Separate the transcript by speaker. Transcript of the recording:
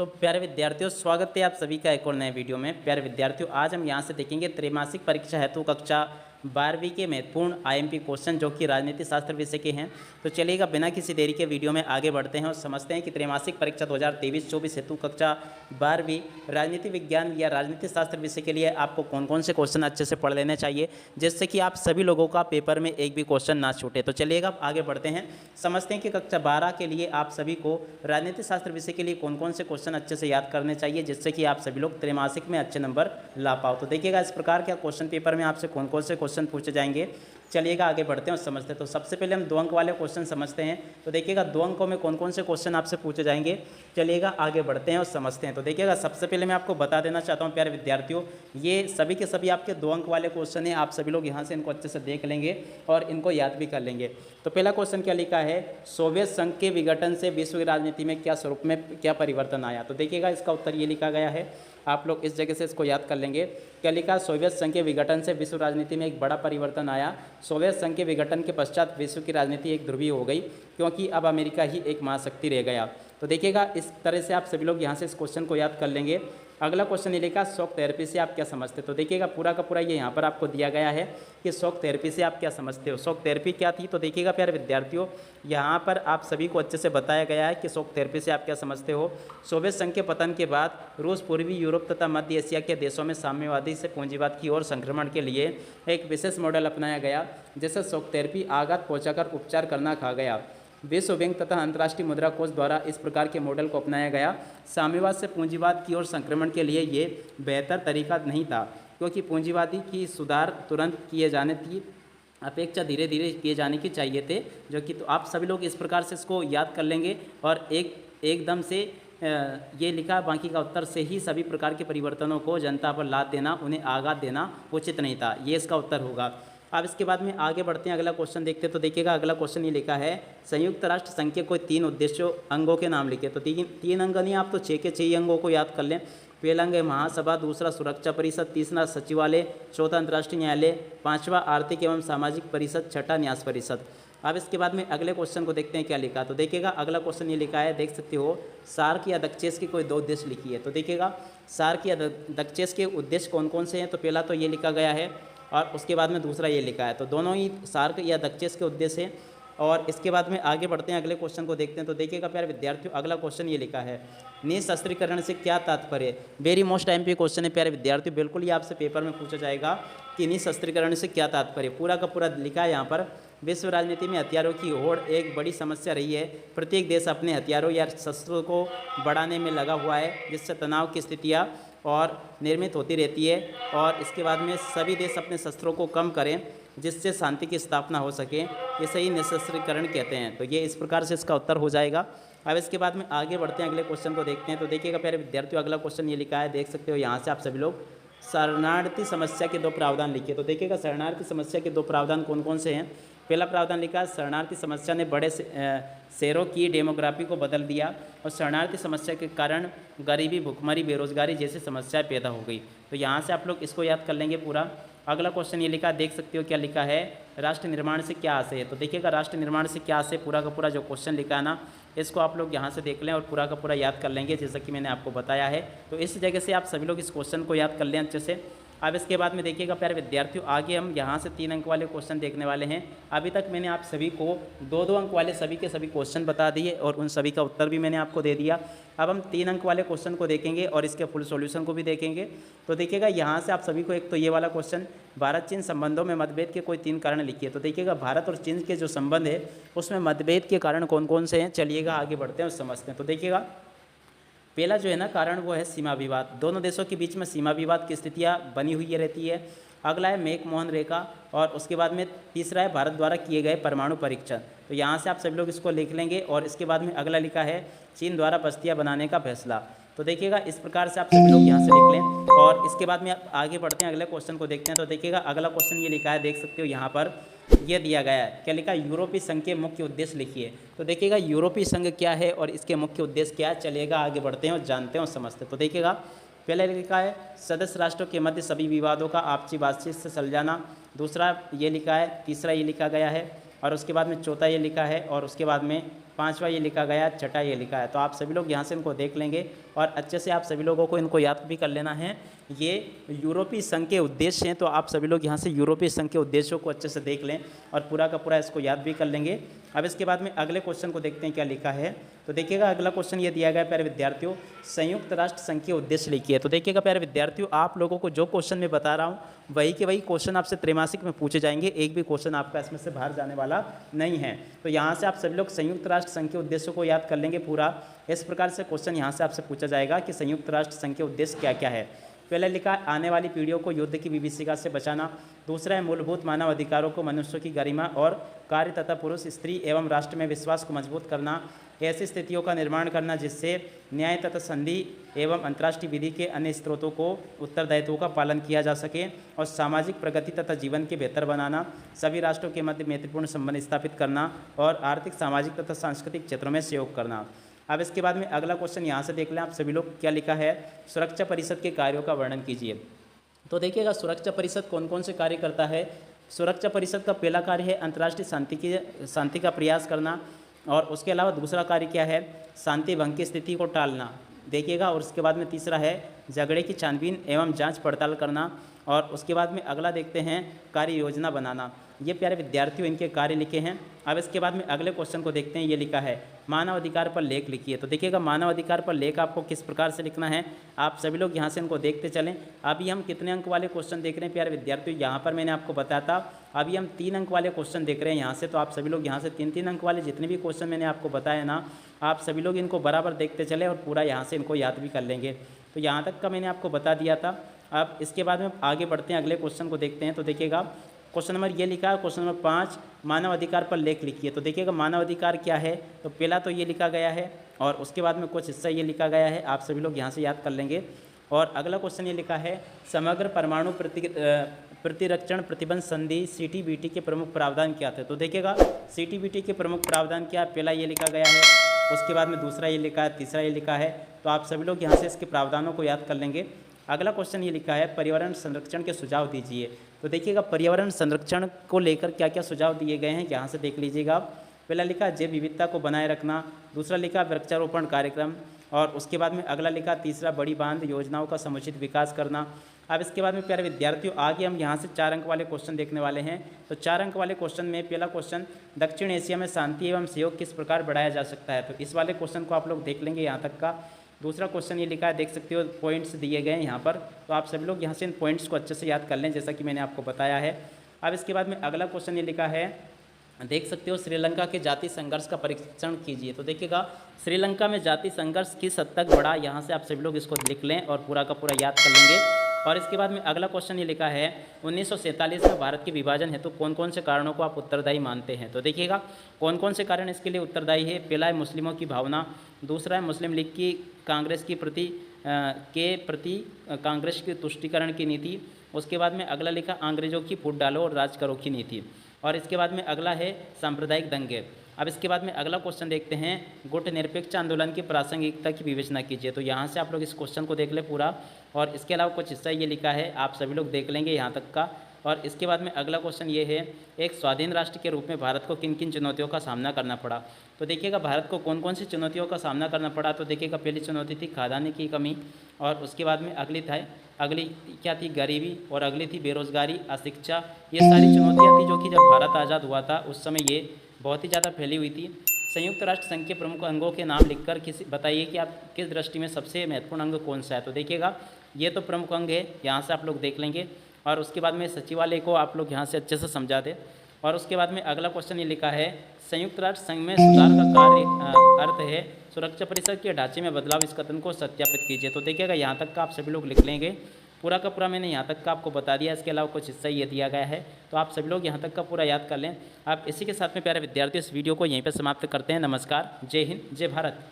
Speaker 1: तो प्यारे विद्यार्थियों, स्वागत है आप सभी का एक और नए वीडियो में। प्यारे विद्यार्थियों, आज हम यहाँ से देखेंगे त्रैमासिक परीक्षा हेतु कक्षा 12वीं के महत्वपूर्ण आईएमपी क्वेश्चन जो कि राजनीति शास्त्र विषय के हैं। तो चलिएगा बिना किसी देरी के वीडियो में आगे बढ़ते हैं और समझते हैं कि त्रैमासिक परीक्षा 2023-24 हेतु कक्षा 12वीं राजनीति विज्ञान या राजनीति शास्त्र विषय के लिए आपको कौन कौन से क्वेश्चन अच्छे से पढ़ लेने चाहिए, जिससे कि आप सभी लोगों का पेपर में एक भी क्वेश्चन ना छूटे। तो चलिएगा आगे बढ़ते हैं, समझते हैं कि कक्षा 12 के लिए आप सभी को राजनीति शास्त्र विषय के लिए कौन कौन से क्वेश्चन अच्छे से याद करने चाहिए, जिससे कि आप सभी लोग त्रैमासिक में अच्छे नंबर ला पाओ। तो देखिएगा इस प्रकार के क्वेश्चन पेपर में आपसे कौन कौन से क्वेश्चन पूछे जाएंगे। चलिएगा आगे बढ़ते हैं और समझते हैं। तो सबसे पहले हम 2 अंक वाले क्वेश्चन समझते हैं। तो देखिएगा 2 अंकों में कौन कौन से क्वेश्चन आपसे पूछे जाएंगे। चलिएगा आगे बढ़ते हैं और समझते हैं। तो देखिएगा सबसे पहले मैं आपको बता देना चाहता हूं प्यारे विद्यार्थियों, ये सभी के सभी आपके 2 अंक वाले क्वेश्चन हैं। आप सभी लोग यहाँ से इनको अच्छे से देख लेंगे और इनको याद भी कर लेंगे। तो पहला क्वेश्चन क्या लिखा है, सोवियत संघ के विघटन से विश्व की राजनीति में क्या स्वरूप में क्या परिवर्तन आया। तो देखिएगा इसका उत्तर ये लिखा गया है, आप लोग इस जगह से इसको याद कर लेंगे। क्या लिखा, सोवियत संघ के विघटन से विश्व राजनीति में एक बड़ा परिवर्तन आया। सोवियत संघ के विघटन के पश्चात विश्व की राजनीति एक ध्रुवीय हो गई, क्योंकि अब अमेरिका ही एक महाशक्ति रह गया। तो देखिएगा इस तरह से आप सभी लोग यहाँ से इस क्वेश्चन को याद कर लेंगे। अगला क्वेश्चन ये लिखा, शॉक थेरेपी से आप क्या समझते हो। तो देखिएगा पूरा का पूरा ये यहाँ पर आपको दिया गया है कि शॉक थेरेपी से आप क्या समझते हो। शॉक थेरेपी क्या थी। तो देखिएगा प्यारे विद्यार्थियों, यहाँ पर आप सभी को अच्छे से बताया गया है कि शॉक थेरेपी से आप क्या समझते हो। सोवियत संघ के पतन के बाद रूस पूर्वी यूरोप तथा मध्य एशिया के देशों में साम्यवादी से पूंजीवाद की ओर संक्रमण के लिए एक विशेष मॉडल अपनाया गया, जिसे शॉक थेरेपी आघात पहुँचाकर उपचार करना कहा गया। विश्व बैंक तथा अंतर्राष्ट्रीय मुद्रा कोष द्वारा इस प्रकार के मॉडल को अपनाया गया। साम्यवाद से पूंजीवाद की ओर संक्रमण के लिए ये बेहतर तरीका नहीं था, क्योंकि पूंजीवादी की सुधार तुरंत किए जाने की अपेक्षा धीरे धीरे किए जाने की चाहिए थे, जो कि तो आप सभी लोग इस प्रकार से इसको याद कर लेंगे और एकदम से ये लिखा, बाकी का उत्तर से ही सभी प्रकार के परिवर्तनों को जनता पर लाद देना, उन्हें आघात देना उचित नहीं था। ये इसका उत्तर होगा। अब इसके बाद में आगे बढ़ते हैं, अगला क्वेश्चन देखते हैं। तो देखिएगा अगला क्वेश्चन ये लिखा है, संयुक्त राष्ट्र संघ के कोई 3 उद्देश्यों अंगों के नाम लिखे। तो 3 अंग नहीं, आप तो 6 के 6 अंगों को याद कर लें। पहला अंग है महासभा, दूसरा सुरक्षा परिषद, तीसरा सचिवालय, चौथा अंतर्राष्ट्रीय न्यायालय, 5वां आर्थिक एवं सामाजिक परिषद, 6ठा न्यास परिषद। अब इसके बाद में अगले क्वेश्चन को देखते हैं क्या लिखा। तो देखिएगा अगला क्वेश्चन ये लिखा है, देख सकते हो, सार्क या दक्षेस की कोई 2 उद्देश्य लिखी है। तो देखिएगा सार्क या दक्षेस के उद्देश्य कौन कौन से हैं। तो पहला तो ये लिखा गया है और उसके बाद में दूसरा ये लिखा है। तो दोनों ही सार्क या दक्षेस के उद्देश्य हैं। और इसके बाद में आगे बढ़ते हैं, अगले क्वेश्चन को देखते हैं। तो देखिएगा प्यारे विद्यार्थियों, अगला क्वेश्चन ये लिखा है, निशस्त्रीकरण से क्या तात्पर्य। वेरी मोस्ट एमपी क्वेश्चन है प्यारे विद्यार्थियों, बिल्कुल ये आपसे पेपर में पूछा जाएगा कि निशस्त्रीकरण से क्या तात्पर्य। पूरा का पूरा लिखा है यहाँ पर, विश्व राजनीति में हथियारों की होड़ एक बड़ी समस्या रही है। प्रत्येक देश अपने हथियारों या शस्त्रों को बढ़ाने में लगा हुआ है, जिससे तनाव की स्थितियाँ और निर्मित होती रहती है। और इसके बाद में सभी देश अपने शस्त्रों को कम करें, जिससे शांति की स्थापना हो सके। इसे ही निशस्त्रीकरण कहते हैं। तो ये इस प्रकार से इसका उत्तर हो जाएगा। अब इसके बाद में आगे बढ़ते हैं, अगले क्वेश्चन को देखते हैं। तो देखिएगा प्यारे विद्यार्थियों, अगला क्वेश्चन ये लिखा है, देख सकते हो यहाँ से आप सभी लोग, शरणार्थी समस्या के 2 प्रावधान लिखिए। तो देखिएगा शरणार्थी समस्या के 2 प्रावधान कौन कौन से हैं। पहला प्रावधान लिखा है, शरणार्थी समस्या ने बड़े शहरों की डेमोग्राफी को बदल दिया और शरणार्थी समस्या के कारण गरीबी, भुखमरी, बेरोजगारी जैसी समस्याएं पैदा हो गई। तो यहाँ से आप लोग इसको याद कर लेंगे पूरा। अगला क्वेश्चन ये लिखा, देख सकते हो क्या लिखा है, राष्ट्र निर्माण से क्या आशय है। तो देखिएगा राष्ट्र निर्माण से क्या आशय, पूरा का पूरा जो क्वेश्चन लिखा है ना, इसको आप लोग यहाँ से देख लें और पूरा का पूरा याद कर लेंगे, जैसा कि मैंने आपको बताया है। तो इस जगह से आप सभी लोग इस क्वेश्चन को याद कर लें अच्छे से। अब इसके बाद में देखिएगा प्यारे विद्यार्थियों, आगे हम यहाँ से 3 अंक वाले क्वेश्चन देखने वाले हैं। अभी तक मैंने आप सभी को 2-2 अंक वाले सभी के सभी क्वेश्चन बता दिए और उन सभी का उत्तर भी मैंने आपको दे दिया। अब हम 3 अंक वाले क्वेश्चन को देखेंगे और इसके फुल सॉल्यूशन को भी देखेंगे। तो देखिएगा यहाँ से आप सभी को एक तो ये वाला क्वेश्चन, भारत चीन संबंधों में मतभेद के कोई 3 कारण लिखिए। तो देखिएगा भारत और चीन के जो संबंध है उसमें मतभेद के कारण कौन कौन से हैं। चलिएगा आगे बढ़ते हैं और समझते हैं। तो देखिएगा पहला जो है ना कारण, वो है सीमा विवाद। दोनों देशों के बीच में सीमा विवाद की स्थितियाँ बनी हुई रहती है। अगला है मैक-मोहन रेखा और उसके बाद में तीसरा है भारत द्वारा किए गए परमाणु परीक्षण। तो यहाँ से आप सभी लोग इसको लिख लेंगे। और इसके बाद में अगला लिखा है चीन द्वारा बस्तियाँ बनाने का फैसला। तो देखिएगा इस प्रकार से आप सभी लोग यहाँ से लिख लें और इसके बाद में आप आगे बढ़ते हैं, अगले क्वेश्चन को देखते हैं। तो देखिएगा अगला क्वेश्चन ये लिखा है, देख सकते हो यहाँ पर ये दिया गया है, क्या लिखा, यूरोपीय संघ के मुख्य उद्देश्य लिखिए। तो देखिएगा यूरोपीय संघ क्या है और इसके मुख्य उद्देश्य क्या है। चलिएगा आगे बढ़ते हैं और जानते हैं और समझते हैं। तो देखिएगा पहले लिखा है, सदस्य राष्ट्रों के मध्य सभी विवादों का आपसी बातचीत से सुलझाना। दूसरा ये लिखा है, तीसरा ये लिखा गया है और उसके बाद में चौथा ये लिखा है और उसके बाद में पाँचवा ये लिखा गया, छठा ये लिखा है। तो आप सभी लोग यहाँ से इनको देख लेंगे और अच्छे से आप सभी लोगों को इनको याद भी कर लेना है। ये यूरोपीय संघ के उद्देश्य हैं, तो आप सभी लोग यहाँ से यूरोपीय संघ के उद्देश्यों को अच्छे से देख लें और पूरा का पूरा इसको याद भी कर लेंगे। अब इसके बाद में अगले क्वेश्चन को देखते हैं क्या लिखा है। तो देखिएगा अगला क्वेश्चन ये दिया गया प्यारे विद्यार्थियों, संयुक्त राष्ट्र संघ के उद्देश्य लिखिए। तो देखिएगा प्यारे विद्यार्थियों, आप लोगों को जो क्वेश्चन मैं बता रहा हूँ वही के वही क्वेश्चन आपसे त्रैमासिक में पूछे जाएंगे, एक भी क्वेश्चन आपका इसमें से बाहर जाने वाला नहीं है। तो यहाँ से आप सभी लोग संयुक्त राष्ट्र संघ के उद्देश्यों को याद कर लेंगे पूरा। इस प्रकार से क्वेश्चन यहाँ से आपसे पूछा जाएगा कि संयुक्त राष्ट्र संघ के उद्देश्य क्या क्या है। पहले लिखा है आने वाली पीढ़ियों को युद्ध की विभीषिका से बचाना। दूसरा है मूलभूत मानव अधिकारों को, मनुष्यों की गरिमा और कार्य तथा पुरुष, स्त्री एवं राष्ट्र में विश्वास को मजबूत करना। ऐसी स्थितियों का निर्माण करना जिससे न्याय तथा संधि एवं अंतर्राष्ट्रीय विधि के अन्य स्रोतों को उत्तरदायित्वों का पालन किया जा सके। और सामाजिक प्रगति तथा जीवन के बेहतर बनाना। सभी राष्ट्रों के मध्य मैत्रीपूर्ण संबंध स्थापित करना और आर्थिक, सामाजिक तथा सांस्कृतिक क्षेत्रों में सहयोग करना। अब इसके बाद में अगला क्वेश्चन यहाँ से देख लें आप सभी लोग क्या लिखा है, सुरक्षा परिषद के कार्यों का वर्णन कीजिए। तो देखिएगा सुरक्षा परिषद कौन कौन से कार्य करता है। सुरक्षा परिषद का पहला कार्य है अंतर्राष्ट्रीय शांति का प्रयास करना, और उसके अलावा दूसरा कार्य क्या है, शांति भंग की स्थिति को टालना। देखिएगा, और उसके बाद में तीसरा है झगड़े की छानबीन एवं जांच पड़ताल करना। और उसके बाद में अगला देखते हैं कार्य योजना बनाना। ये प्यारे विद्यार्थियों इनके कार्य लिखे हैं। अब इसके बाद में अगले क्वेश्चन को देखते हैं, ये लिखा है मानव अधिकार पर लेख लिखिए। तो देखिएगा मानव अधिकार पर लेख आपको किस प्रकार से लिखना है, आप सभी लोग यहाँ से इनको देखते चलें। अभी हम कितने अंक वाले क्वेश्चन देख रहे हैं प्यारे विद्यार्थियों, यहाँ पर मैंने आपको बताया था अभी हम 3 अंक वाले क्वेश्चन देख रहे हैं यहाँ से। तो आप सभी लोग यहाँ से 3-3 अंक वाले जितने भी क्वेश्चन मैंने आपको बताया ना, आप सभी लोग इनको बराबर देखते चले और पूरा यहाँ से इनको याद भी कर लेंगे। तो यहाँ तक का मैंने आपको बता दिया था। अब इसके बाद में आगे बढ़ते हैं, अगले क्वेश्चन को देखते हैं। तो देखिएगा क्वेश्चन नंबर ये लिखा है, क्वेश्चन नंबर 5 मानव अधिकार पर लेख लिखिए। तो देखिएगा मानव अधिकार क्या है, तो पहला तो ये लिखा गया है और उसके बाद में कुछ हिस्सा ये लिखा गया है, आप सभी लोग यहाँ से याद कर लेंगे। और अगला क्वेश्चन ये लिखा है समग्र परमाणु प्रतिरक्षण प्रतिबंध संधि CTBT के प्रमुख प्रावधान क्या थे। तो देखिएगा CTBT के प्रमुख प्रावधान क्या, पहला ये लिखा गया है, उसके बाद में दूसरा ये लिखा है, तीसरा ये लिखा है। तो आप सभी लोग यहाँ से इसके प्रावधानों को याद कर लेंगे। अगला क्वेश्चन ये लिखा है पर्यावरण संरक्षण के सुझाव दीजिए। तो देखिएगा पर्यावरण संरक्षण को लेकर क्या क्या सुझाव दिए गए हैं, यहाँ से देख लीजिएगा आप। पहला लिखा जैव विविधता को बनाए रखना, दूसरा लिखा वृक्षारोपण कार्यक्रम, और उसके बाद में अगला लिखा तीसरा बड़ी बांध योजनाओं का समुचित विकास करना। अब इसके बाद में प्यारे विद्यार्थियों आगे हम यहाँ से 4 अंक वाले क्वेश्चन देखने वाले हैं। तो 4 अंक वाले क्वेश्चन में पहला क्वेश्चन दक्षिण एशिया में शांति एवं सहयोग किस प्रकार बढ़ाया जा सकता है। तो इस वाले क्वेश्चन को आप लोग देख लेंगे यहाँ तक का। दूसरा क्वेश्चन ये लिखा है, देख सकते हो पॉइंट्स दिए गए हैं यहाँ पर, तो आप सभी लोग यहाँ से इन पॉइंट्स को अच्छे से याद कर लें जैसा कि मैंने आपको बताया है। अब इसके बाद में अगला क्वेश्चन ये लिखा है, देख सकते हो श्रीलंका के जाति संघर्ष का परीक्षण कीजिए। तो देखिएगा श्रीलंका में जाति संघर्ष किस हद तक बढ़ा, यहाँ से आप सभी लोग इसको लिख लें और पूरा का पूरा याद कर लेंगे। और इसके बाद में अगला क्वेश्चन ये लिखा है 1947 में भारत के विभाजन हेतु कौन कौन से कारणों को आप उत्तरदायी मानते हैं। तो देखिएगा कौन कौन से कारण इसके लिए उत्तरदायी है। पहला है मुस्लिमों की भावना, दूसरा है मुस्लिम लीग की कांग्रेस की प्रति कांग्रेस की तुष्टीकरण की नीति, उसके बाद में अगला लिखा अंग्रेजों की फूट डालो और राज करो की नीति, और इसके बाद में अगला है सांप्रदायिक दंगे। अब इसके बाद में अगला क्वेश्चन देखते हैं गुट निरपेक्ष आंदोलन की प्रासंगिकता की विवेचना कीजिए। तो यहाँ से आप लोग इस क्वेश्चन को देख ले पूरा, और इसके अलावा कुछ हिस्सा ये लिखा है, आप सभी लोग देख लेंगे यहाँ तक का। और इसके बाद में अगला क्वेश्चन ये है, एक स्वाधीन राष्ट्र के रूप में भारत को किन किन चुनौतियों का सामना करना पड़ा। तो देखिएगा भारत को कौन कौन सी चुनौतियों का सामना करना पड़ा। तो देखिएगा पहली चुनौती थी खाद्यान्न की कमी, और उसके बाद में अगली क्या थी गरीबी, और अगली थी बेरोजगारी, अशिक्षा। ये सारी चुनौतियाँ थी जो कि जब भारत आज़ाद हुआ था उस समय ये बहुत ही ज़्यादा फैली हुई थी। संयुक्त राष्ट्र संघ के प्रमुख अंगों के नाम लिखकर बताइए कि आप किस दृष्टि में सबसे महत्वपूर्ण अंग कौन सा है। तो देखिएगा ये तो प्रमुख अंग है, यहाँ से आप लोग देख लेंगे। और उसके बाद में सचिवालय को आप लोग यहाँ से अच्छे से समझा दें। और उसके बाद में अगला क्वेश्चन ये लिखा है संयुक्त राष्ट्र संघ में सुधार का कार्य अर्थ है सुरक्षा परिषद के ढांचे में बदलाव, इस कथन को सत्यापित कीजिए। तो देखिएगा यहाँ तक का आप सभी लोग लिख लेंगे, पूरा का पूरा मैंने यहाँ तक का आपको बता दिया। इसके अलावा कुछ हिस्सा ये दिया गया है, तो आप सभी लोग यहाँ तक का पूरा याद कर लें। आप इसी के साथ में प्यारे विद्यार्थियों इस वीडियो को यहीं पर समाप्त करते हैं। नमस्कार, जय हिंद, जय भारत।